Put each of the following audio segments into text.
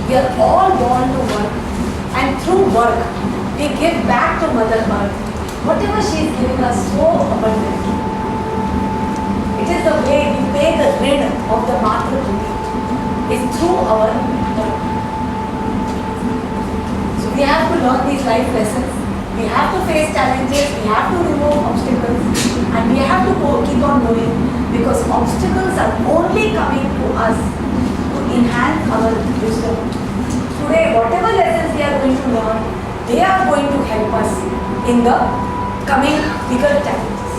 We are all born to work, and through work, we give back to Mother Earth whatever she is giving us so abundantly. It is the way we pay the rid of the Matra Bhuti, is through our work. So we have to learn these life lessons. We have to face challenges, we have to remove obstacles, and we have to keep on going, because obstacles are only coming to us to enhance our wisdom. Today, whatever lessons we are going to learn, they are going to help us in the coming bigger challenges.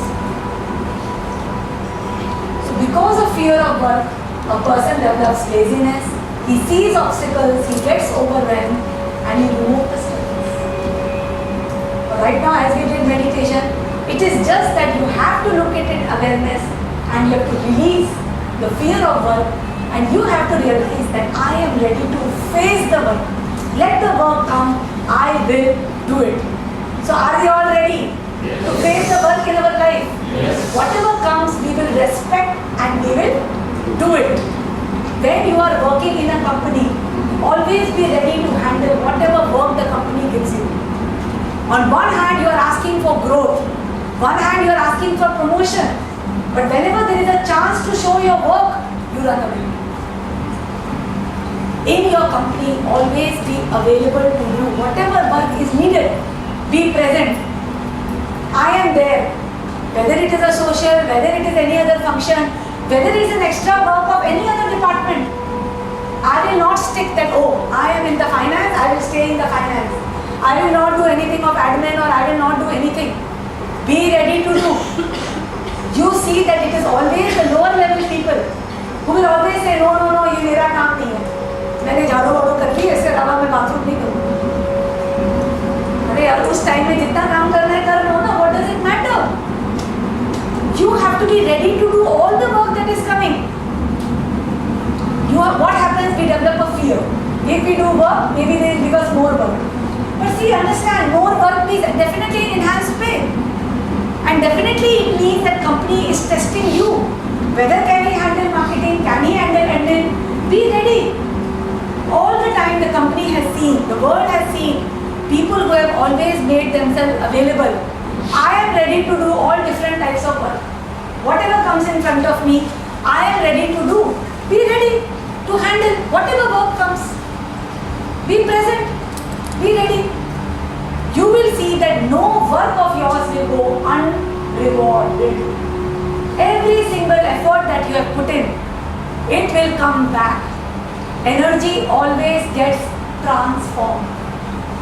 So because of fear of work, a person develops laziness, he sees obstacles, he gets overwhelmed, and he removes the struggles. Right now, as we did meditation, it is just that you have to look at it awareness, and you have to release the fear of work, and you have to realize that I am ready to face the work. Let the work come, I will do it. So are we all ready to face the work in our life? Yes. Whatever comes, we will respect and we will do it. When you are working in a company, always be ready to handle whatever work the company gives you. On one hand, you are asking for growth. One hand, you are asking for promotion. But whenever there is a chance to show your work, you run away. In your company, always be available to do whatever work is needed. Be present. I am there. Whether it is a social, whether it is any other function, whether it is an extra work of any other department. I will not stick that, oh, I am in the finance, I will stay in the finance. I will not do anything of admin, or I will not do anything. Be ready to do. You see that it is always the lower level people who will always say, no, no, no, ये मेरा काम नहीं है. मैंने झाड़ू वाड़ू कर ली, इसके अलावा मैं बाथरूम नहीं करूँगा. अरे यार, उस टाइम में जितना काम करना है कर लो ना. What does it matter? You have to be ready to do all the work that is coming. What happens? We develop a fear. If we do work, maybe there becomes more work. But see, understand, more work means definitely enhanced pay. And definitely it means that company is testing you. Whether can he handle marketing, can he handle admin? Be ready. All the time the company has seen, the world has seen, people who have always made themselves available. I am ready to do all different types of work. Whatever comes in front of me, I am ready to do. Be ready to handle whatever work comes. Be present. Be ready. You will see that no work of yours will go unrewarded. Every single effort that you have put in, it will come back. Energy always gets transformed.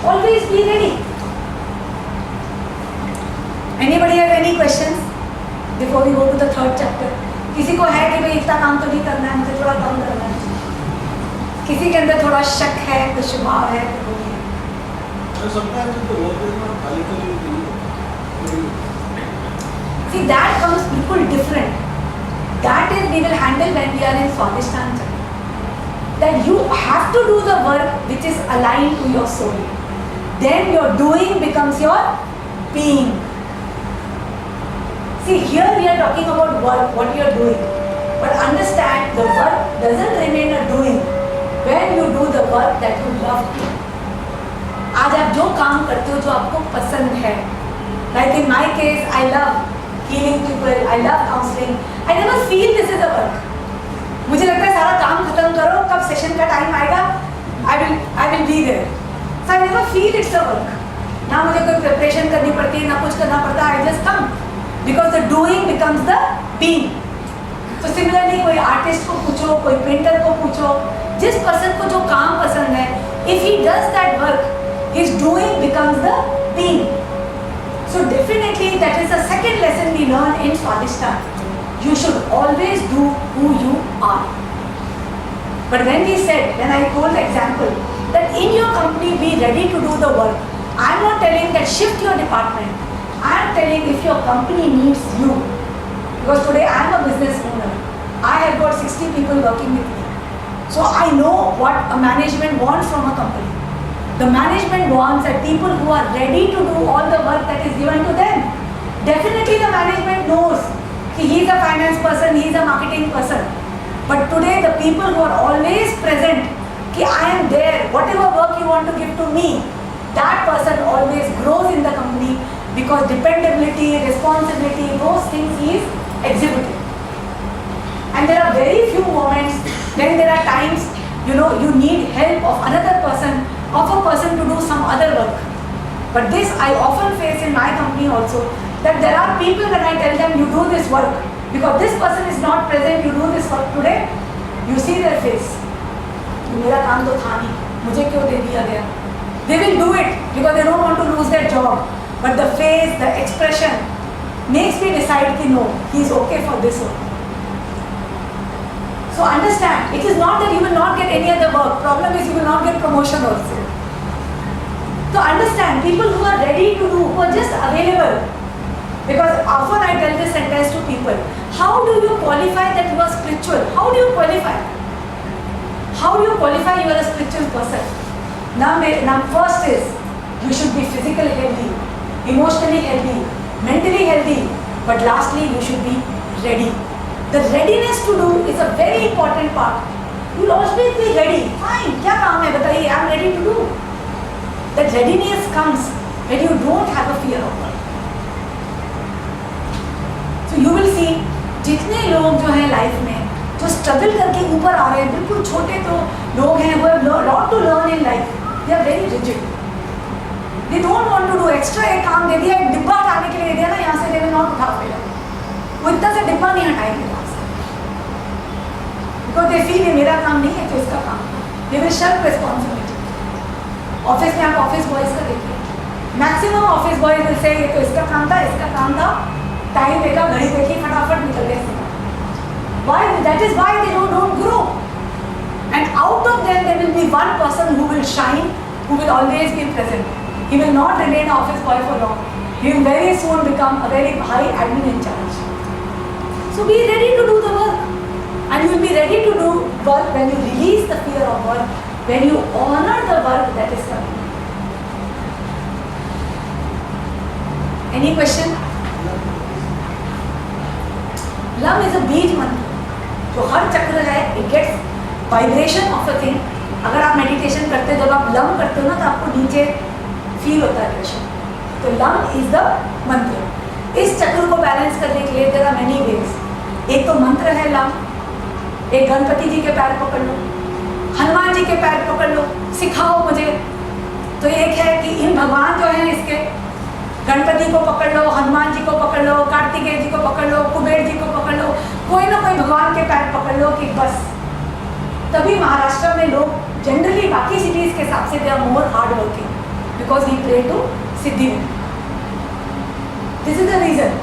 Always be ready. Anybody have any questions before we go to the third chapter? किसी को है कि भाई इतना काम तो नहीं करना है, मुझे थोड़ा कम करना है? किसी के अंदर थोड़ा शक है, कुछ भाव है? See, that comes people different. That is we will handle when we are in Swadhisthana Chakra. That you have to do the work which is aligned to your soul. Then your doing becomes your being. See, here we are talking about work, what you are doing. But understand, the work doesn't remain a doing when you do the work that you love to. आज आप जो काम करते हो, जो आपको पसंद है. Like in my case, I love healing people, I love counseling. I never feel this is a work. मुझे लगता है सारा काम खत्म करो, कब सेशन का टाइम आएगा, I will be there. So I never feel it's a work. ना मुझे कोई प्रिपरेशन करनी पड़ती है, ना कुछ करना पड़ता है. I just come. Because the doing becomes the being. So similarly, कोई आर्टिस्ट को पूछो, कोई पेंटर को पूछो, जिस पर्सन को जो काम पसंद है, if he does that work, his doing becomes the being. So definitely that is the second lesson we learn in Swadhisthana. You should always do who you are. But when I told the example that in your company be ready to do the work, I am not telling that shift your department. I am telling if your company needs you. Because today I am a business owner. I have got 60 people working with me. So I know what a management wants from a company. The management wants that people who are ready to do all the work that is given to them. Definitely the management knows he is a finance person, he is a marketing person. But today the people who are always present कि I am there, whatever work you want to give to me, that person always grows in the company because dependability, responsibility, those things he is exhibiting. And there are very few moments when there are times, you know, you need help of another person, of a person to do some other work. But this I often face in my company also, that there are people when I tell them you do this work, because this person is not present, you do this work today, you see their face. मेरा काम तो था नहीं, मुझे क्यों दे दिया गया? They will do it because they don't want to lose their job. But the face, the expression makes me decide कि no, he is okay for this work. So understand, it is not that you will not get any other work. Problem is you will not get promotion also. So understand, people who are ready to do, who are just available. Because often I tell this sentence to people, how do you qualify that you are spiritual? How do you qualify? How do you qualify you are a spiritual person? Now first is, you should be physically healthy, emotionally healthy, mentally healthy, but lastly you should be ready. The readiness to do is a very important part. You will always be ready. Fine, क्या काम है बताइए, I am ready to do. That readiness comes when you don't have a fear of work. So you will see, जितने लोग जो हैं life में जो स्ट्रगल करके ऊपर आ रहे हैं, बिल्कुल छोटे तो लोग हैं, वो have lot to learn in life. They are very rigid. They don't want to do extra. एक काम दे दिया, एक डिब्बा उठाने के लिए दे दिया ना, यहाँ से they will not उठा पाएगा. वो इतना सा डिब्बा नहीं हटाएंगे यहाँ से, because they feel ये मेरा काम नहीं है तो इसका काम. They will shirk responsibility. Office में आप ऑफिस बॉयज का देखिए, maximum office boys will say ये तो इसका काम था, इसका काम था, टाइम देखा, घड़ी देखी, फटाफट निकल गए. Why? That is why they don't grow. And out of them there will be one person who will shine, who will always be present. He will not remain office boy for long. He will very soon become a very high admin in charge. So be ready to do the work. And you will be ready to do work when you release the fear of work, when you honor the work that is coming. Any question? Lam is a beej mantra. जो हर चक्र है, it gets vibration of a thing. अगर आप meditation करते हो, जब आप lump करते हो ना, तो आपको नीचे फील होता है pressure. तो लम is the मंत्र. इस चक्र को बैलेंस करने के लिए there are many ways. एक तो मंत्र है लम. एक गणपति जी के पैर पकड़ लो, हनुमान जी के पैर पकड़ लो, सिखाओ मुझे. तो एक है कि इन भगवान जो हैं इसके, गणपति को पकड़ लो, हनुमान जी को पकड़ लो, कार्तिकेय जी को पकड़ लो, कुबेर जी को पकड़ लो, कोई ना कोई भगवान के पैर पकड़ लो कि बस. तभी महाराष्ट्र में लोग जनरली बाकी सिटीज के हिसाब से they are more hard working, because we pray to siddhi. This is the reason.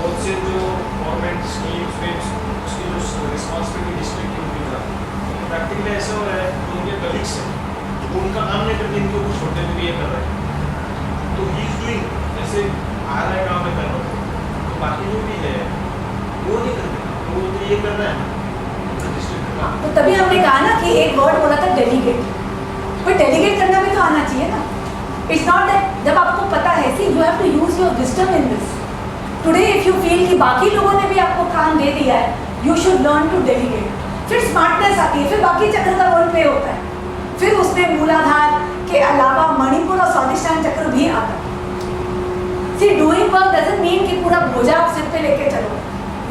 बहुत से जो गवर्नमेंट स्कीम्स में उसकी जो रिस्पॉन्सिबिलिटी डिस्ट्रिक्ट की होगी ना, प्रैक्टिकली ऐसा हो रहा है कि उनके कलीग्स हैं, तो उनका काम नहीं करते, इनके ऊपर छोटे भी ये कर रहे हैं. तो ही इज डूइंग, जैसे आ रहा है काम में कर रहा है, तो बाकी जो भी है वो नहीं करते, वो तो ये कर रहा है डिस्ट्रिक्ट का. तो तभी हमने कहा ना कि एक वर्ड बोला था डेलीगेट. कोई डेलीगेट करना भी तो आना चाहिए ना. इट्स नॉट दैट जब आपको पता है, see you have to use your wisdom in this. Today if you feel कि बाकी लोगों ने भी आपको काम दे दिया है, you should learn to delegate. फिर स्मार्टनेस आती है, फिर बाकी चक्र का रोल प्ले होता है, फिर उसमें मूलाधार के अलावा मणिपुर और स्वादिष्टान चक्र भी आता है. See doing work doesn't mean कि पूरा बोझा आप सिर पे लेके चलो.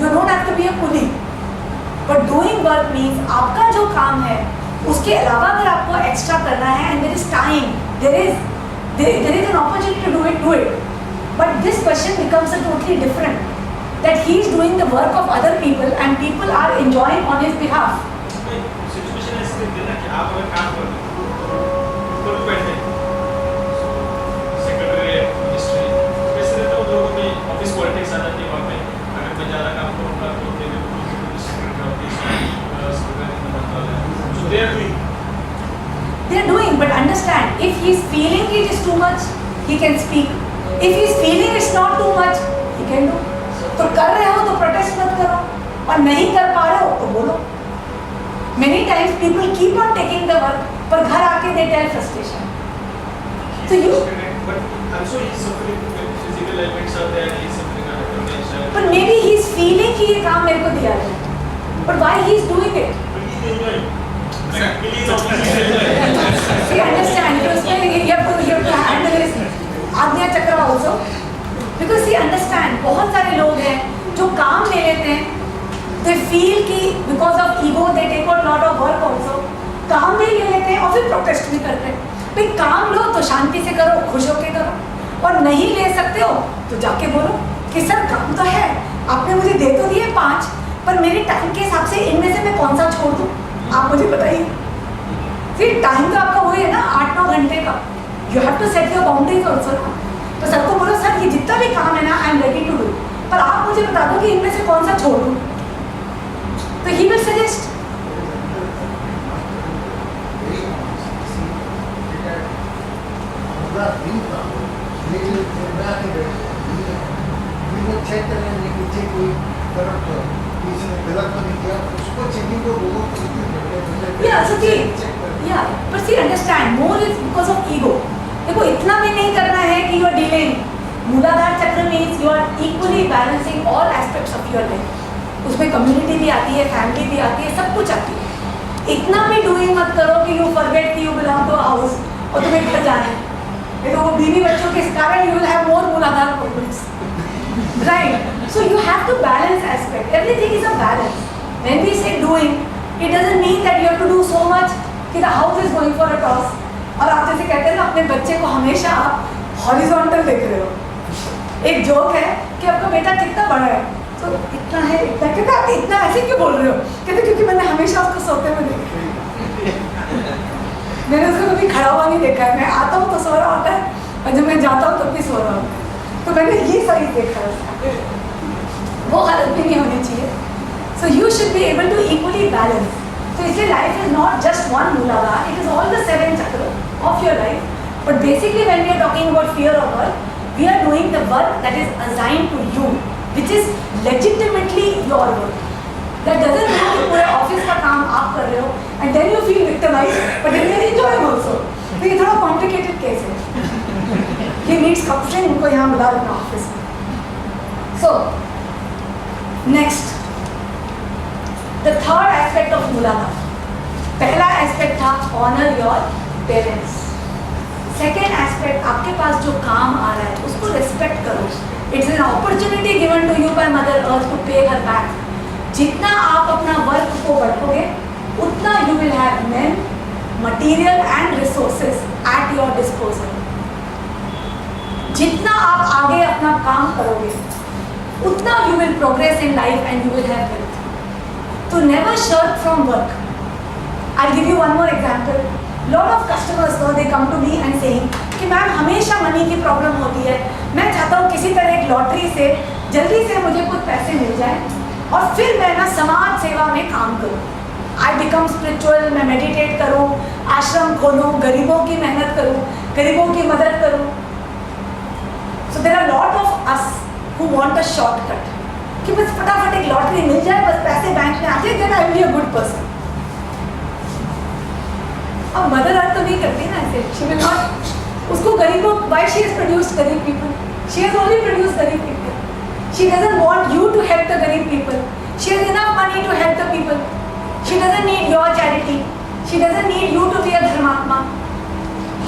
You don't have to be a coolie, but doing work means आपका जो काम है उसके अलावा अगर आपको एक्स्ट्रा करना है, and there is time, there is an opportunity to do it. But this question becomes a totally different, that he is doing the work of other people and people are enjoying on his behalf. Situation ऐसी होती है ना कि आप अगर काम कर रहे हो तो बैठे सेक्रेटरी मिनिस्ट्री वैसे रहता है, लोगों की ऑफिस पॉलिटिक्स आ जाती है वहाँ पे. अगर मैं ज़्यादा काम करूँगा तो मेरे सेक्रेटरी ऑफिस सेक्रेटरी मंत्रालय, so they are doing, but understand, if he is feeling it is too much, he can speak. If he is feeling it's not too much, he can do. तो कर रहे हो तो protest मत करो, और नहीं कर पा रहे हो तो बोलो. Many times people keep on taking the work, पर घर आके they tell frustration. So you But also he's suffering with physical elements are there. He's suffering under potential. But maybe he's feeling कि ये काम मेरे को दिया है. But why he's doing it? But he's enjoying. Practically he's enjoying. See, understand? Because you have to handle this आज्ञा चक्र also. Because see, understand, बहुत सारे लोग हैं जो काम ले लेते हैं. They feel कि because of ego they take on lot of work also. काम भी ले लेते हैं और फिर प्रोटेस्ट भी करते हैं. भाई काम लो तो शांति से करो, खुश होके करो, और नहीं ले सकते हो तो जाके बोलो कि सर काम तो है, आपने मुझे दे तो दिए 5, पर मेरे टाइम के हिसाब से इनमें से मैं कौन सा छोड़ दूँ, आप मुझे बताइए. फिर टाइम तो आपका वही है ना 8-9 घंटे का. You have to set your boundaries also ना. तो सबको बोलो सर ये जितना भी काम है ना I am ready to do, पर आप मुझे बता दो कि इनमें से कौन सा छोड़ दूँ. तो ही विल सजेस्ट. चेक करने में नीचे कोई गलत किसी ने गलत तो नहीं किया, उसको चेकिंग को लोगों को Yeah, so yeah, but see, understand, more is because of ego. देखो इतना भी नहीं करना है कि you are delaying. मूलाधार चक्र means you are equally balancing all aspects of your life. उसमें कम्युनिटी भी आती है, फैमिली भी आती है, सब कुछ आती है. इतना भी डूइंग मत करो कि you forget कि you belong to a house और तुम्हें घर जाना है. ये तो वो बीवी बच्चों के कारण you will have more मूलाधार problems. Right? So you have to balance aspect. Everything is a balance. When we say doing, it doesn't mean that you have to do so much कि the house is going for a toss. और आप जैसे कहते हैं ना अपने बच्चे को हमेशा आप हॉरिजॉन्टल देख रहे हो. एक जोक है कि आपका बेटा कितना बड़ा है, तो इतना है, इतना, कहते आप इतना ऐसे क्यों बोल रहे हो, कहते क्योंकि मैंने हमेशा उसको सोते हुए देखा. मैंने उसको कभी खड़ा हुआ नहीं देखा है. मैं आता हूँ तो सो रहा होता है और जब मैं जाता हूँ तब भी सो रहा होता है. तो मैंने ये साइज देखा है उसका. वो हालत भी नहीं होनी चाहिए. So you should be able to equally balance. So इसलिए life is not just one मूलाधार, it is all the 7 chakra of your life. But basically when we are talking about fear of work, we are doing the work that is assigned to you, which is legitimately your work. That doesn't mean कि पूरे office का काम आप कर रहे हो and then you feel victimized, but then you are enjoying also. तो ये थोड़ा complicated case है. He needs counseling, उनको यहाँ बुला रखना ऑफिस में. So next. The third aspect of मूलाधार. पहला aspect था honor your parents. Second aspect, आपके पास जो काम आ रहा है उसको respect करो. It's an opportunity given to you by Mother Earth to pay her back. जितना आप अपना वर्क को बढ़ोगे उतना you will have men, material and resources at your disposal. जितना आप आगे अपना काम करोगे उतना you will progress in life and you will have wealth. To never shirk from work. I'll give you one more example. Lot of customers though they come to me and saying कि ma'am हमेशा money की problem होती है, मैं चाहता हूँ किसी तरह एक लॉटरी से जल्दी से मुझे कुछ पैसे मिल जाए और फिर मैं ना समाज सेवा में काम करूँ. I become spiritual, मैं मेडिटेट करूँ, आश्रम खोलूँ, गरीबों की मेहनत करूँ, गरीबों की मदद करूँ. So there are lot of us who want a shortcut. कि बस फटाफट एक लॉटरी मिल जाए, बस पैसे बैंक में आ जाए, then I will be a good person. अब मदर अर्थ तो नहीं करती ना ऐसे. She will not. उसको गरीबों, why she has produced गरीब people? She has only produced गरीब people. She doesn't want you to help the गरीब people. She has enough money to help the people. She doesn't need your charity. She doesn't need you to be a धर्मात्मा.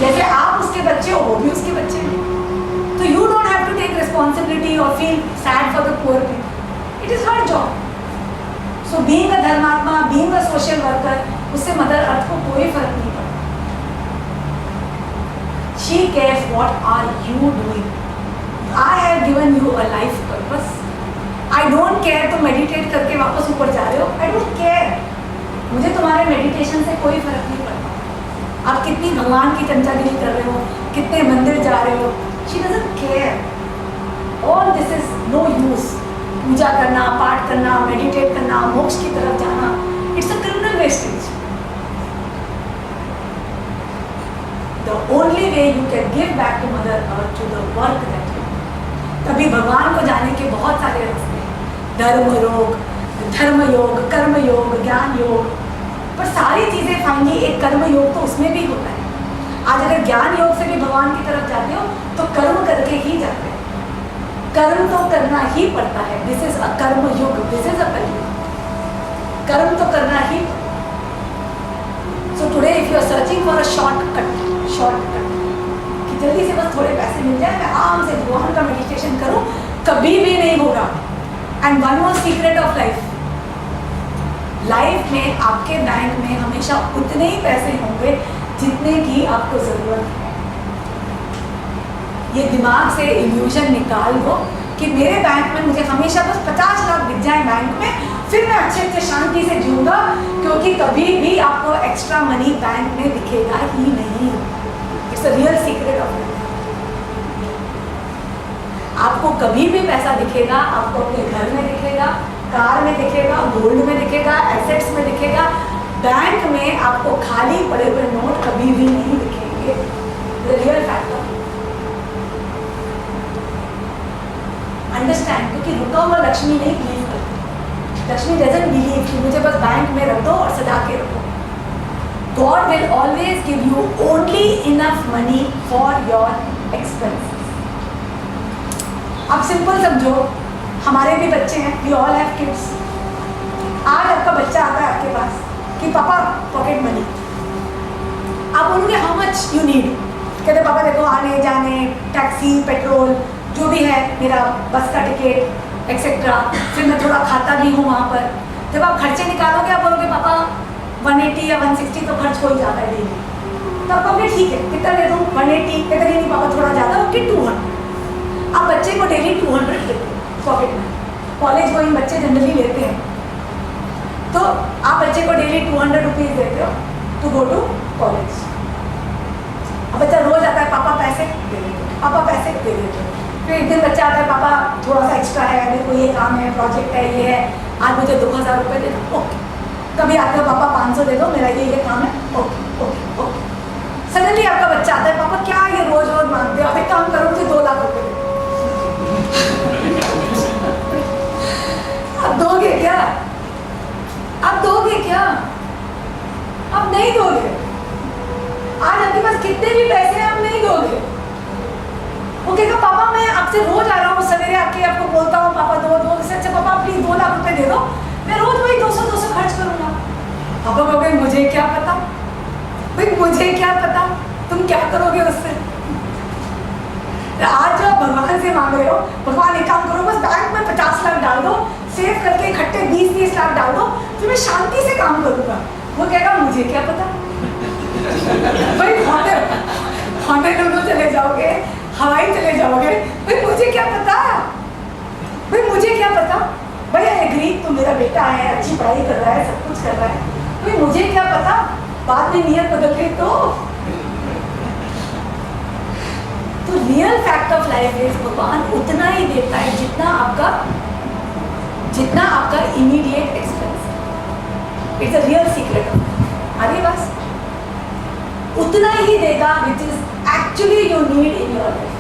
जैसे आप उसके बच्चे हो, वो भी उसके बच्चे हैं. So you don't have to take responsibility or feel sad for the poor people. It is her job. So being a धर्मात्मा, being a social worker, उससे मदर अर्थ को कोई फर्क नहीं पड़ता. She cares what are you doing. I have given you a life purpose. I don't care तुम meditate करके वापस ऊपर जा रहे हो. I don't care. मुझे तुम्हारे मेडिटेशन से कोई फर्क नहीं पड़ता. आप कितनी भगवान की चमचागिरी कर रहे हो, कितने मंदिर जा रहे हो. She doesn't care. All this is no use. पूजा करना, पाठ करना, मेडिटेट करना, मोक्ष की तरफ जाना, it's a criminal wastage. The only way you can give back to Mother Earth to the work that you do. तभी भगवान को जाने के बहुत सारे रास्ते हैं. धर्म योग, कर्म योग, ज्ञान योग, पर सारी चीजें फाइनली एक कर्म योग तो उसमें भी होता है. आज अगर ज्ञान योग से भी भगवान की तरफ जाते हो तो कर्म करके ही जाते हैं, कर्म तो करना ही पड़ता है। दिस इज अ कर्म युग, दिस इज अ कलयुग, कर्म तो करना ही। So today if you are searching for a shortcut कि जल्दी से बस थोड़े पैसे मिल जाए, मैं आराम से भगवान का मेडिटेशन करूं, कभी भी नहीं होगा। And one more secret of life में आपके बैंक में हमेशा उतने ही पैसे होंगे जितने की आपको जरूरत है। ये दिमाग से इल्यूजन निकाल दो कि मेरे बैंक में मुझे हमेशा बस 50 लाख दिख जाए बैंक में, फिर मैं अच्छे से शांति से जीऊंगा, क्योंकि कभी भी आपको एक्स्ट्रा मनी बैंक में दिखेगा ही नहीं। It's a real secret of life. आपको कभी भी पैसा दिखेगा, आपको अपने घर में दिखेगा, कार में दिखेगा, गोल्ड में दिखेगा, एसेट्स में दिखेगा। बैंक में आपको खाली पड़े हुए नोट कभी भी नहीं दिखेंगे। The real fact of understand, क्योंकि रुका हुआ लक्ष्मी नहीं बिलीव करती। लक्ष्मी डजंट बिलीव कि मुझे बस बैंक में रख दो और सजा के रखो। God will always give you only enough money for your expenses. आप सिंपल समझो, हमारे भी बच्चे हैं, वी ऑल हैव किड्स। आज आपका बच्चा आता है आपके पास कि पापा पॉकेट मनी, आप बोलोगे हाउ मच यू नीड, कहते पापा देखो आने जाने, टैक्सी, पेट्रोल, जो भी है, मेरा बस का टिकट एक्सेट्रा, फिर मैं थोड़ा खाता भी हूँ वहाँ पर। जब आप खर्चे निकालोगे आप बोलोगे पापा 180 या 160 तो खर्च हो ही जाता है डेली। तो आप कहोगे ठीक है कितना दे दूँ, 180, कहते नहीं पापा थोड़ा ज़्यादा, ओके 200। आप बच्चे को डेली 200 देते पॉकेट में। कॉलेज गोइंग बच्चे जनरली लेते हैं, तो आप बच्चे को डेली 200 रुपीज़ देते हो टू गो टू कॉलेज। अब बच्चा रोज आता है पापा पैसे दे देते, पापा पैसे दे देते। फिर एक दिन बच्चा आता है पापा थोड़ा सा एक्स्ट्रा है, मेरे को ये काम है, प्रोजेक्ट है, ये है, आज मुझे 2000 रुपये दे दो, ओके। कभी आते हो पापा 500 दे दो, मेरा ये काम है, ओके ओके ओके। सडनली आपका बच्चा आता है पापा क्या ये रोज रोज मांगते हो, आप एक काम करो मुझे 2 लाख रुपये दे आप दोगे क्या? आप दोगे क्या? आप नहीं दोगे। आज आपके पास कितने भी पैसे हैं आप नहीं दोगे। वो कहेगा पापा मैं आपसे रोज आ रहा हूँ, सवेरे आके आपको बोलता हूँ पापा दो इससे अच्छा पापा प्लीज 2 लाख रुपए दे दो, मैं रोज वही 200 खर्च करूंगा। पापा कहोगे मुझे क्या पता, भाई मुझे क्या पता तुम क्या करोगे उससे। आज जो आप भगवान से मांग रहे हो, भगवान एक काम करो बस बैंक में 50 लाख डाल दो, सेव करके इकट्ठे 20-30 लाख डाल दो, फिर मैं शांति से काम करूंगा। वो कहेगा मुझे क्या पता। भाई खाने दोनों चले जाओगे, हवाई चले जाओगे, भाई मुझे क्या पता, भाई मुझे क्या पता। भाई आई एग्री तुम मेरा बेटा है, अच्छी पढ़ाई कर रहा है, सब कुछ कर रहा है, भाई मुझे क्या पता, बाद में नियत बदल गई तो real fact of life is भगवान उतना ही देता है जितना आपका immediate expense. It's a real secret of आगे बस उतना ही देगा which is actually you need in your life.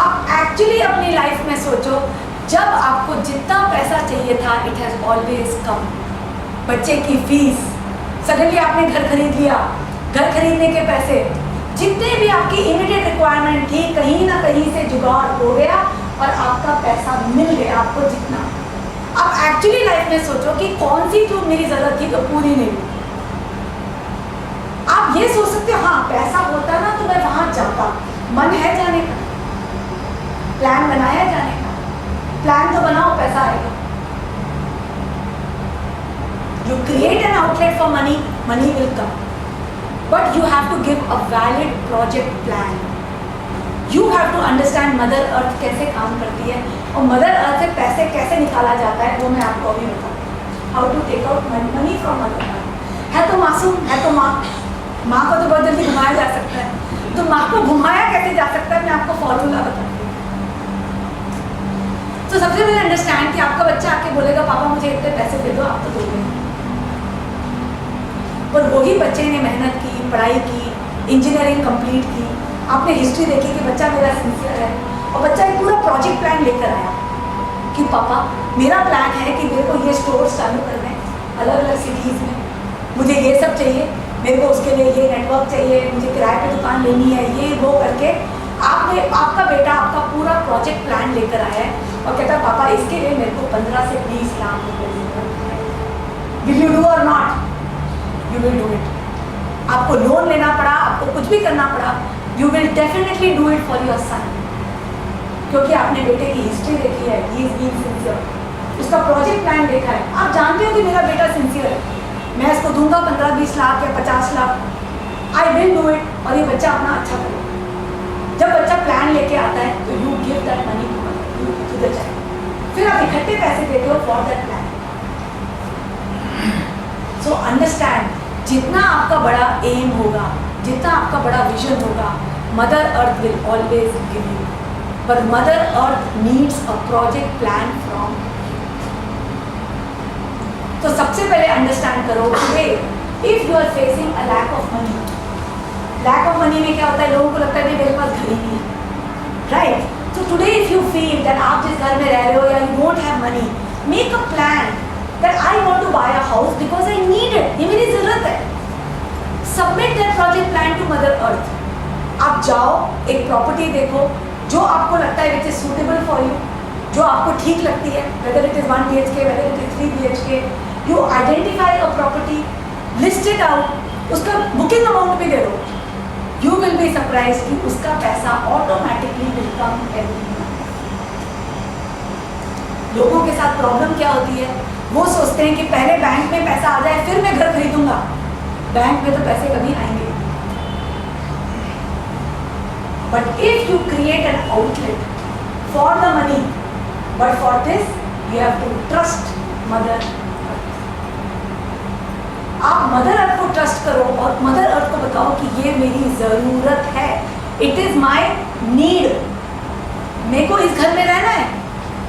आप एक्चुअली अपनी लाइफ में सोचो, जब आपको जितना पैसा चाहिए था इट हैज ऑलवेज कम। बच्चे की फीस, सडनली आपने घर खरीद लिया, घर खरीदने के पैसे, जितने भी आपकी इमीडिएट रिक्वायरमेंट थी कहीं ना कहीं से जुगाड़ हो गया और आपका पैसा मिल गया आपको जितना। अब एक्चुअली लाइफ में सोचो कि कौन सी जो मेरी जरूरत थी तो पूरी नहीं हुई। आप ये सोच सकते हो हाँ पैसा होता ना तो मैं वहां जाता, मन है जाने का, प्लान बनाया जाने का, प्लान तो बनाओ पैसा आएगा। You create an outlet for money, money will come. But you have to give a valid project plan. You have to understand Mother Earth कैसे काम करती है और Mother Earth से पैसे कैसे निकाला जाता है वो मैं आपको अभी बताऊँ। How to take out money from Mother Earth. है तो मासूम, है तो माँ को तो बहुत जल्दी घुमाया जा सकता है, तो माँ को घुमाया कैसे जा सकता है मैं आपको फॉर्मूला बताऊँ। तो सबसे पहले अंडरस्टैंड कि आपका बच्चा आके बोलेगा पापा मुझे इतने पैसे दे दो, आप तो दोगे। पर वही बच्चे ने मेहनत की, पढ़ाई की, इंजीनियरिंग कंप्लीट की, आपने हिस्ट्री देखी कि बच्चा मेरा सिंसियर है और बच्चा एक पूरा प्रोजेक्ट प्लान लेकर आया कि पापा मेरा प्लान है कि मेरे को ये स्टोर्स चालू करने हैं अलग अलग सिटीज़ में, मुझे ये सब चाहिए, मेरे को उसके लिए ये नेटवर्क चाहिए, मुझे किराए पे दुकान लेनी है, ये वो करके आपका बेटा आपका पूरा प्रोजेक्ट प्लान लेकर आया है और कहता है पापा इसके लिए मेरे को 15 से 20 लाख रुपए जरूरत है। विल यू डू और not? You will do it. आपको लोन लेना पड़ा, आपको कुछ भी करना पड़ा, you will definitely do it for your son, क्योंकि आपने बेटे की हिस्ट्री देखी है, ही इज बीइंग सिंसियर, उसका प्रोजेक्ट प्लान देखा है, आप जानते हो कि मेरा बेटा सिंसियर है, मैं इसको दूंगा 15-20 लाख या 50 lakh, I will do it और ये बच्चा अपना अच्छा करेगा। जब बच्चा प्लान लेके आता है तो you give that money to the child, फिर आप इकट्ठे पैसे देते हो for that plan. So understand, जितना आपका बड़ा एम होगा, जितना आपका बड़ा विजन होगा, mother earth will always give you, but mother earth needs a project plan from. तो सबसे पहले अंडरस्टैंड करो कि if you are facing a lack of money, lack of money में क्या होता है, लोगों को लगता है मेरे पास घर ही नहीं है, राइट? तो today if you feel that आप जिस घर में रह रहे हो या you don't have money, make a plan that I want to buy a house because I need it, ये मेरी जरूरत है। Submit that project plan to mother earth. आप जाओ, एक प्रॉपर्टी देखो जो आपको लगता है which is suitable for you, जो आपको ठीक लगती है, whether it is 1 BHK, weather it is 3 BHK, you identify a property, list it out, उसका बुकिंग अमाउंट भी दे दो, यू विल बी सरप्राइज कि उसका पैसा automatically will come every month. लोगों के साथ प्रॉब्लम क्या होती है, वो सोचते हैं कि पहले बैंक में पैसा आ जाए फिर मैं घर खरीदूंगा, बैंक में तो पैसे कभी आएंगे। But if you create an outlet for the money, but for this you have to trust mother. आप मदर अर्थ को ट्रस्ट करो और मदर अर्थ को बताओ कि ये मेरी ज़रूरत है, इट इज़ माई नीड, मेरे को इस घर में रहना है।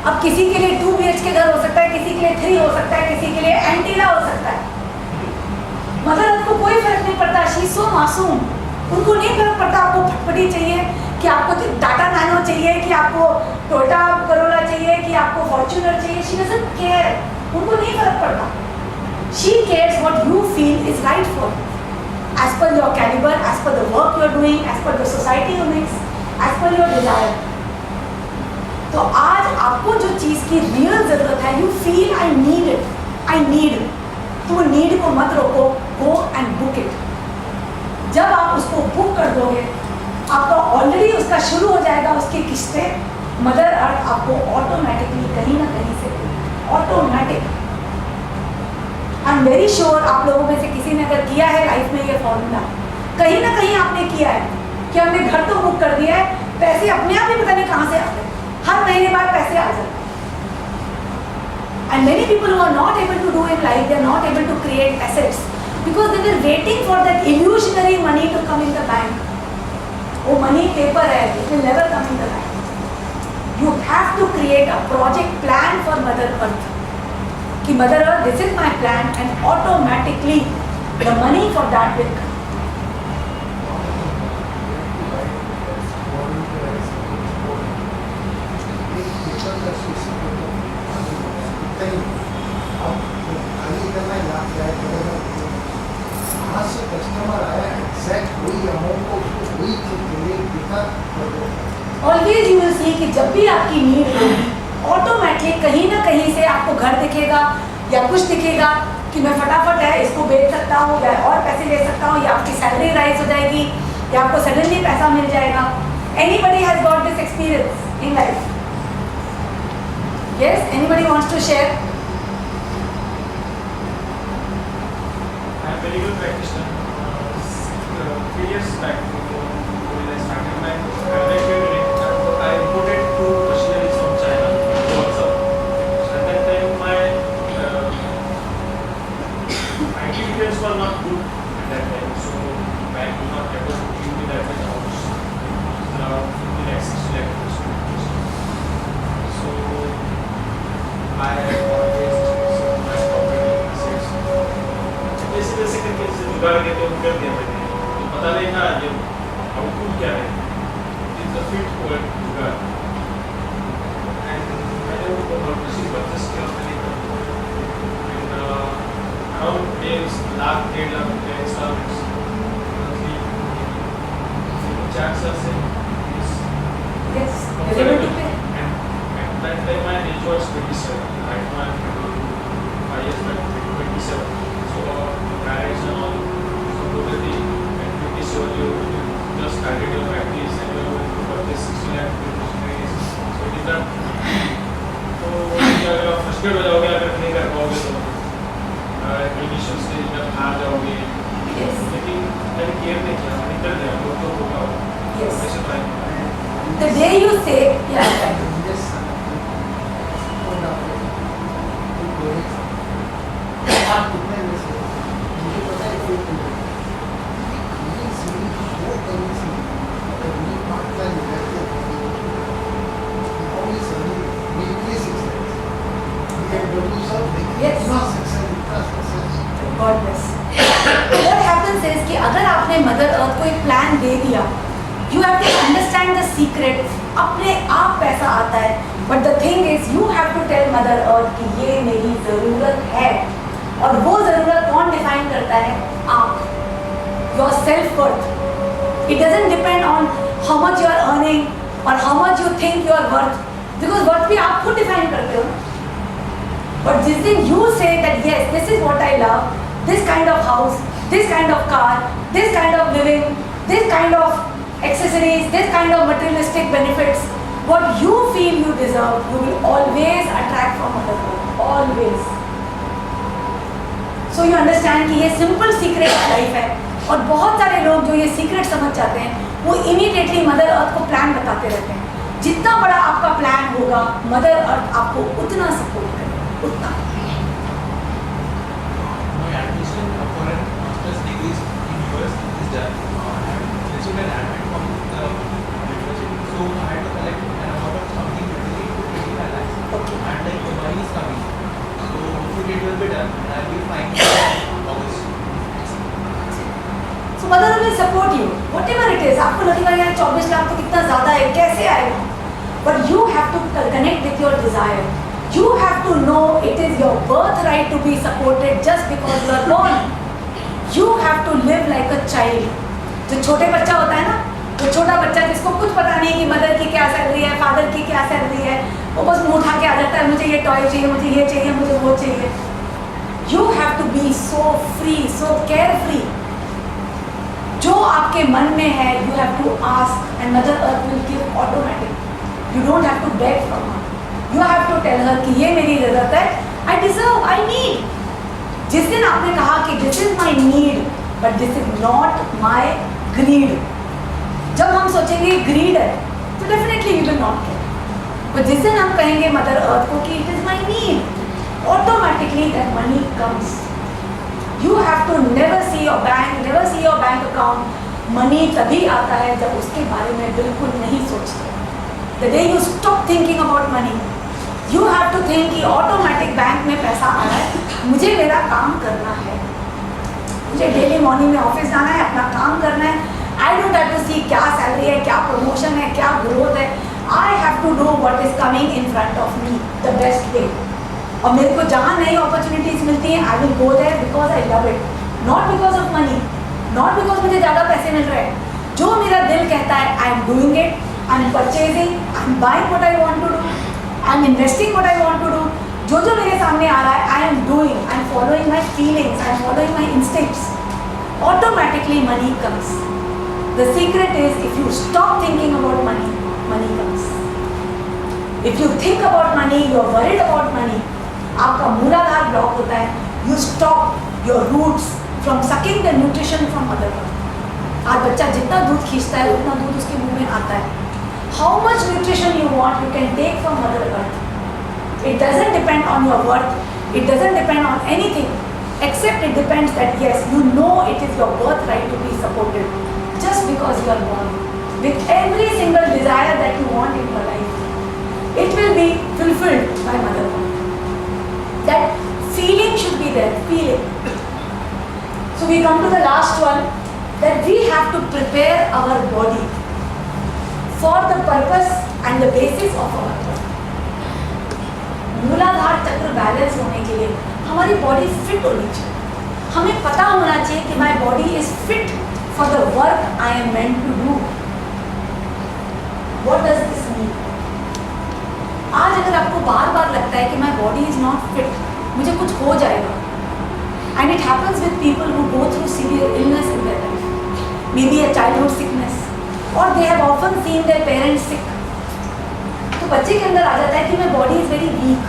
अब किसी के लिए 2 BHK घर हो सकता है, किसी के लिए 3 हो सकता है, किसी के लिए एंटीला हो सकता है। मदर अर्थ को कोई फर्क नहीं पड़ता, शी सो मासूम, उनको नहीं फर्क पड़ता आपको फटफटी चाहिए कि आपको टाटा नैनो चाहिए कि आपको टोयोटा करोला चाहिए कि आपको फॉर्च्यूनर चाहिए, शी डजंट केयर, उनको नहीं फर्क पड़ता। She cares what you feel is right for you, as per your caliber, as per the work you are doing, as per the society you mix, as per your desire. तो आज आपको जो चीज़ की real ज़रूरत है, you feel I need it, I need, तो वो need को मत रोको, go and book it। जब आप उसको बुक कर दोगे, आपका ऑलरेडी उसका शुरू हो जाएगा उसकी किस्तें, मदर अर्थ आपको ऑटोमेटिकली कहीं ना कहीं से automatic, I am very sure आप लोगों में से किसी ने अगर किया है लाइफ में ये फॉर्मूला, कहीं ना कहीं आपने किया है कि हमने घर तो बुक कर दिया है, पैसे अपने आप ही पता नहीं कहाँ से आते, हर महीने बाद पैसे आ जाते। And many people who are not able to do in life, they are not able to create assets because they were waiting for that illusionary money to come in the bank. वो money paper है, it will never come in the bank. You have to create a project plan for mother earth कि mother earth this is my plan and automatically the money for that will come. Customer आया exact वही amount को वही चीज के लिए दिखा। Always you will see कि जब भी आपकी नीड होगी ऑटोमेटिकली कहीं ना कहीं से आपको घर दिखेगा या कुछ दिखेगा कि मैं फटाफट है इसको बेच सकता हूँ या और पैसे ले सकता हूँ, या आपकी सैलरी राइज हो जाएगी या आपको सडनली पैसा मिल जाएगा। Anybody has got this experience in life? Yes, anybody wants to share? I am very good practitioner. 3 years back, when I started my clinic, I imported 2 machineries from China to WhatsApp. So at that time, my IT details were not good at that time. So bank was not able to give me that much house. Around 50 lakhs, 60 lakhs. So I always sold my property assets. जैसे जैसे करके जुगाड़ के तो कर दिया मैंने, तो पता नहीं था ये आउटपुट क्या है, इट्स अ फिट फॉर जुगाड़। एंड मैंने वो प्रॉपर्टी परचेस किया मैंने, एंड अराउंड ये 1,00,000-1,50,000 रुपये इंस्टॉलमेंट्स मंथली 4 साल से Yes, you're able to pay. and that time my age was 27. Right now I'm 5 years back 27. So marriage and all, so totally at 27 you just started your practice and you for this 60 lakh rupees. So it is not. तो अगर आप frustrate हो जाओगे अगर नहीं कर पाओगे तो इनिशियल स्टेज में हार जाओगे. Yes. लेकिन मैंने केयर नहीं किया, मैंने कर दिया वो तो होगा. Yes. ऐसे ट्राई किया. The day you say, yeah, right. Yes, sir. आप कितने में से मुझे पता है कोई ये सीढ़ी वो करनी सी ये पार्ट का लेकर always we place it. We have to do something. Yes. It's not success, it's not success. God bless. What happens is कि अगर आपने मदर अर्थ को एक प्लान दे दिया, you have to understand the secret. अपने आप पैसा आता है, but the thing is you have to tell mother earth कि ये मेरी ज़रूरत है, और वो ज़रूरत कौन डिफाइन करता है? आप. Your self worth. It doesn't depend on how much you are earning or how much you think you are worth, because worth भी आप खुद डिफाइन करते हो. But this thing you say that yes, this is what I love, this kind of house, this kind of car, this kind of living, this kind of accessories, this kind of materialistic benefits, what you feel you deserve, you will always attract from other people, always. So you understand कि ये simple secret of life है, और बहुत सारे लोग जो ये secret समझ जाते हैं, वो immediately मदर अर्थ को प्लान बताते रहते हैं. जितना बड़ा आपका प्लान होगा, मदर अर्थ आपको उतना सपोर्ट करेगा, उतना. My admission for a master's degree in US is done. I have received an admit from the university, so I had to collect an amount of something between 25 lakhs. Okay. And the EMI is coming, so hopefully it will be done and I'll be fine in August. So mother will support you, whatever it is. आपको लगेगा यार 24 लाख तो कितना ज़्यादा है, कैसे आएगा? But you have to connect with your desire. You have to know it is your birthright to be supported just because you are born. You have to live like a child. जो छोटे बच्चा होता है ना, तो छोटा बच्चा जिसको कुछ पता नहीं कि मदर की क्या सैलरी है, फादर की क्या सैलरी है, वो बस मुंह उठा के आ जाता है, मुझे ये टॉय चाहिए, मुझे ये चाहिए, मुझे वो चाहिए. You have to be so free, so carefree. जो आपके मन में है, you have to ask and Mother Earth will give automatic. You don't have to beg from her. You have to tell her कि ये मेरी ज़रूरत है, I deserve, I need. जिस दिन आपने कहा कि this is my need, but this is not my greed. जब हम सोचेंगे greed है, तो definitely we will not get. But जिस दिन हम कहेंगे Mother Earth को कि it is my need, automatically that money comes. You have to never see your bank account. Money तभी आता है जब उसके बारे में बिल्कुल नहीं सोचते. The day you stop thinking about money, you have to think कि automatic बैंक में पैसा आ रहा है, मुझे मेरा काम करना है, मुझे डेली मॉर्निंग में ऑफिस जाना है, अपना काम करना है. I don't have to see क्या सैलरी है, क्या प्रमोशन है, क्या ग्रोथ है. I have to do what is coming in front of me the best way. और मेरे को जहाँ नई अपॉर्चुनिटीज मिलती हैं, I will go there because I love it, not because of money, not because मुझे ज़्यादा पैसे मिल रहे हैं. जो मेरा दिल कहता है, I am doing it, I am purchasing, I am buying what I want to do, I am investing what I want to do. जो मेरे सामने आ रहा है, I am doing, I am following my feelings, I am following my instincts, automatically money comes. The secret is if you stop thinking about money, money comes. If you think about money, you are worried about money, आपका मूलाधार block होता है. You stop your roots from sucking the nutrition from mother earth. आज बच्चा जितना दूध खींचता है, उतना दूध उसके मुंह में आता है. How much nutrition you want, you can take from mother earth. It doesn't depend on your worth, it doesn't depend on anything, except it depends that yes you know it is your birth right to be supported just because you are born with every single desire that you want in your life. It will be fulfilled by mother earth. That feeling should be there, feeling. So we come to the last one, that we have to prepare our body for the purpose and the basis of our life. मूलाधार चक्र balance होने के लिए हमारी body fit होनी चाहिए, हमें पता होना चाहिए कि my body is fit for the work I am meant to do. What does this mean? आज अगर आपको बार बार लगता है कि my body is not fit, मुझे कुछ हो जाएगा, and it happens with people who go through severe illness in their life, maybe a childhood sickness, और they have often seen their parents sick. तो बच्चे के अंदर आ जाता है कि my body is very weak,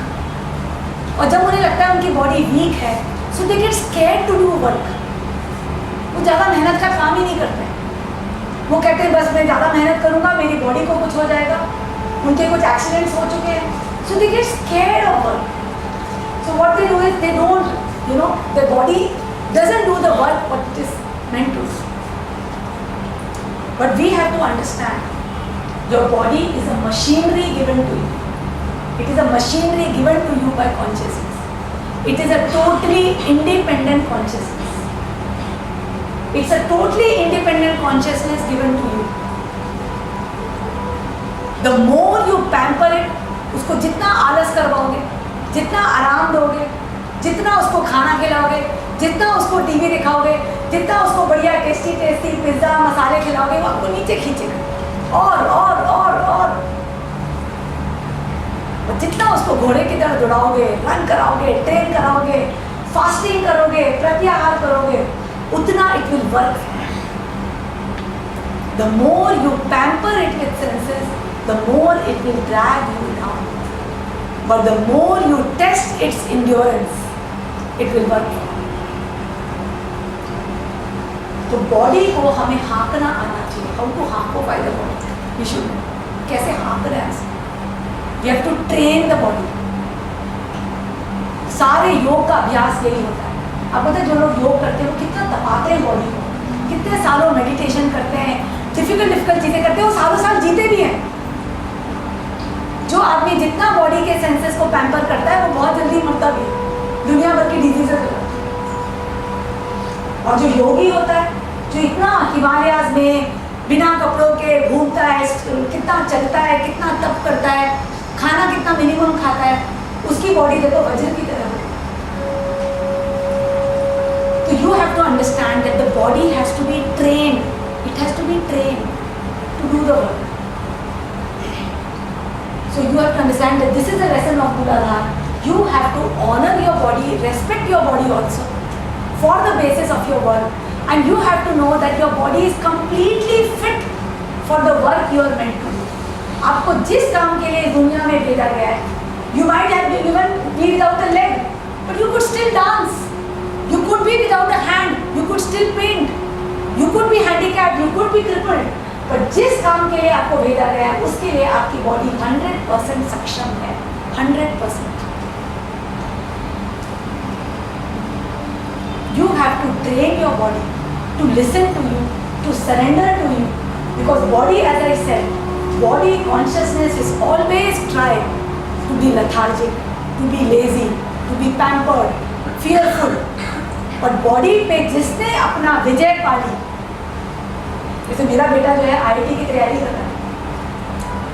और जब उन्हें लगता है उनकी बॉडी वीक है, so they get scared to do work. वो ज़्यादा मेहनत का काम ही नहीं करते. वो कहते हैं बस मैं ज़्यादा मेहनत करूँगा, मेरी बॉडी को कुछ हो जाएगा. उनके कुछ एक्सीडेंट्स हो चुके हैं, so they get scared of work. So what they do is they don't, you know, the body doesn't do the work what it is meant to do. But we have to understand your body is a machinery given to you. It is a machinery given to you by consciousness. It is a totally independent consciousness. It's a totally independent consciousness given to you. The more you pamper it, उसको जितना आलस करवाओगे, जितना आराम दोगे, जितना उसको खाना खिलाओगे, जितना उसको टीवी दिखाओगे, जितना उसको बढ़िया टेस्टी टेस्टी पिज्ज़ा मसाले खिलाओगे, वो आपको नीचे खींचेगा और जितना उसको घोड़े की तरह दौड़ाओगे, रन कराओगे, ट्रेन कराओगे, फास्टिंग करोगे, प्रत्याहार करोगे, उतना it will work. The more you pamper it with senses, the more it will drag you down. But the more you test its endurance, it will work. तो बॉडी को हमें हाँकना आना चाहिए. हमको हाँको by the body. You should कैसे हाँक रहे हैं. You have to train the body. सारे योग का अभ्यास यही होता है. आप पता है जो लोग योग करते हैं वो कितना तपाते हैं बॉडी को, कितने सालों मेडिटेशन करते हैं, डिफिकल्ट चीज़ें करते हैं, वो सालों साल जीते भी हैं. जो आदमी जितना बॉडी के सेंसेस को पैम्पर करता है वो बहुत जल्दी मरता भी है, दुनिया भर की डिजीजेस होता है. और जो योगी होता है, जो इतना हिमालयाज में बिना कपड़ों के घूमता है, कितना चलता है, कितना तप करता है, खाना कितना मिनिमम खाता है, उसकी बॉडी देखो वज्र की तरह. तो you have to understand that the body has to be trained. It has to be trained to do the work. So you have to understand that this is the lesson of Muladhara. You have to honour your body, respect your body also for the basis of your work, and you have to know that your body is completely fit for the work you are meant to do. आपको जिस काम के लिए दुनिया में भेजा गया है, you might have even be without a leg, but you could still dance. You could be without a hand, you could still paint. You could be handicapped, you could be crippled. But जिस काम के लिए आपको भेजा गया है, उसके लिए आपकी बॉडी 100% सक्षम है. 100%. You have to train your body to listen to you, to surrender to you, because body, as I said, body consciousness is always trying to be lethargic, to be lazy, to be pampered, fearful. But body पे जिसने अपना विजय पा ली, जैसे मेरा बेटा जो है IIT की तैयारी कर रहा है,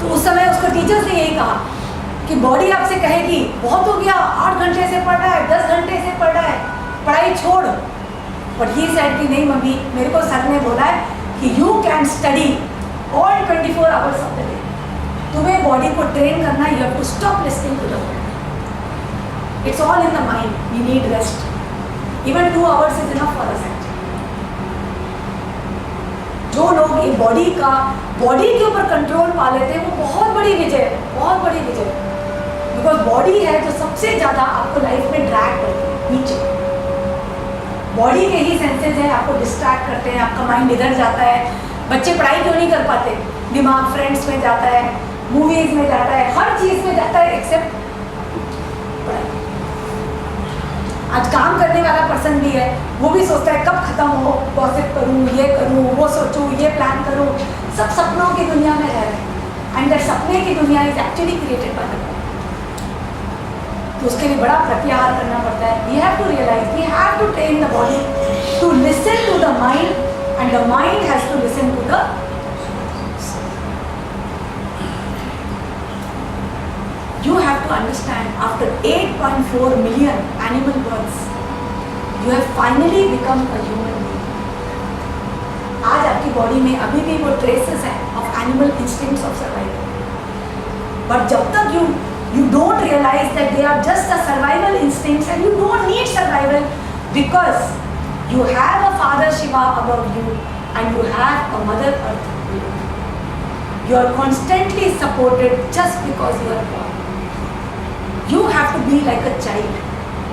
तो उस समय उसको टीचर्स ने यही कहा कि बॉडी आपसे कहेगी बहुत हो गया, 8 घंटे से पढ़ रहा है, 10 घंटे से पढ़ रहा है, पढ़ाई छोड़. बट ही सेड कि नहीं मम्मी, मेरे को सर ने बोला है कि you can study all 24 hours of the day. तुम्हें बॉडी को ट्रेन करना, you have to stop listening to the body. It's all in the mind. We need rest. Even 2 hours is enough for us. जो लोग ये body के ऊपर control पा लेते हैं, वो बहुत बड़ी विजय है, बहुत बड़ी विजय. बिकॉज बॉडी है जो सबसे ज़्यादा आपको लाइफ में ड्रैग करती है नीचे. बॉडी के ही सेंसेस हैं, आपको डिस्ट्रैक्ट करते हैं, आपका माइंड इधर जाता है. बच्चे पढ़ाई क्यों नहीं कर पाते? दिमाग फ्रेंड्स में जाता है, मूवीज में जाता है, हर चीज़ में जाता है एक्सेप्ट पढ़ाई. आज काम करने वाला पर्सन भी है, वो भी सोचता है कब खत्म हो, गॉसिप करूँ, ये करूँ, वो सोचूँ, ये प्लान करूँ. सब सपनों की दुनिया में रह रहे हैं. एंड दैट सपने की दुनिया is actually created by the body. तो उसके लिए बड़ा प्रत्याहार करना पड़ता है. We have to realise, we have to train the body to listen to the mind, and the mind has to listen to the soul. You have to understand, after 8.4 million animal births, You have finally become a human being. आज आपकी body में अभी भी वो traces हैं of animal instincts of survival. But जब तक you don't realize that they are just a survival instincts and you don't need survival because you have a Father Shiva above you and you have a Mother Earth below you. You are constantly supported just because you are born. You have to be like a child.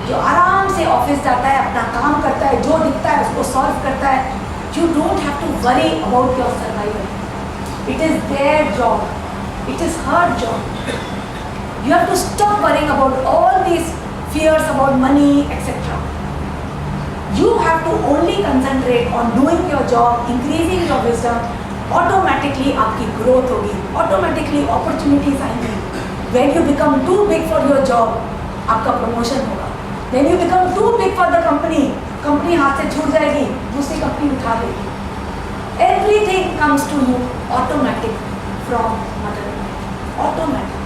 जो आराम से office जाता है, अपना काम करता है, जो दिखता है उसको सॉल्व करता है. You don't have to worry about your survival. It is their job. It is her job. You have to stop worrying about all these fears about money, etc. You have to only concentrate on doing your job, increasing your wisdom. Automatically आपकी growth होगी. Automatically opportunities आएंगी. When you become too big for your job, आपका promotion होगा. When you become too big for the company, company हाथ से छूट जाएगी, दूसरी company उठा लेगी. Everything comes to you automatic from Mother Earth. Automatic.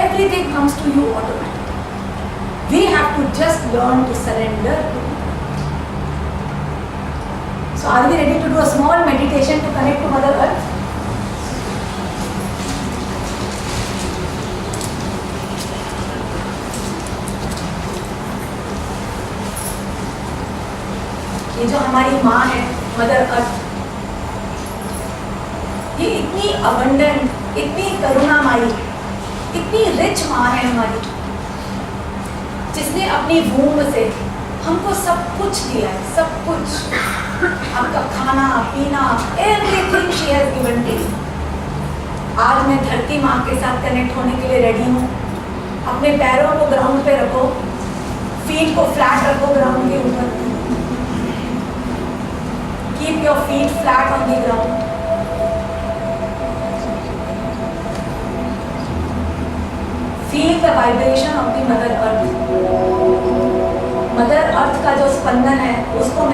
Everything comes to you automatically. We have to just learn to surrender to Mother Earth. So are we ready to do a small meditation to connect to Mother Earth? ये जो हमारी माँ है, mother earth, ये इतनी abundant, इतनी करुणामयी, इतनी rich माँ है हमारी, जिसने अपनी वूम्ब से हमको सब कुछ दिया है, सब कुछ, आपका खाना पीना, everything she has given to you. आज मैं धरती माँ के साथ कनेक्ट होने के लिए रेडी हूँ. अपने पैरों को ग्राउंड पे रखो, फीट को फ्लैट रखो ग्राउंड के ऊपर. Keep your feet flat on the ground. Feel the vibration of the Mother Earth. Mother Earth का जो स्पंदन है उसको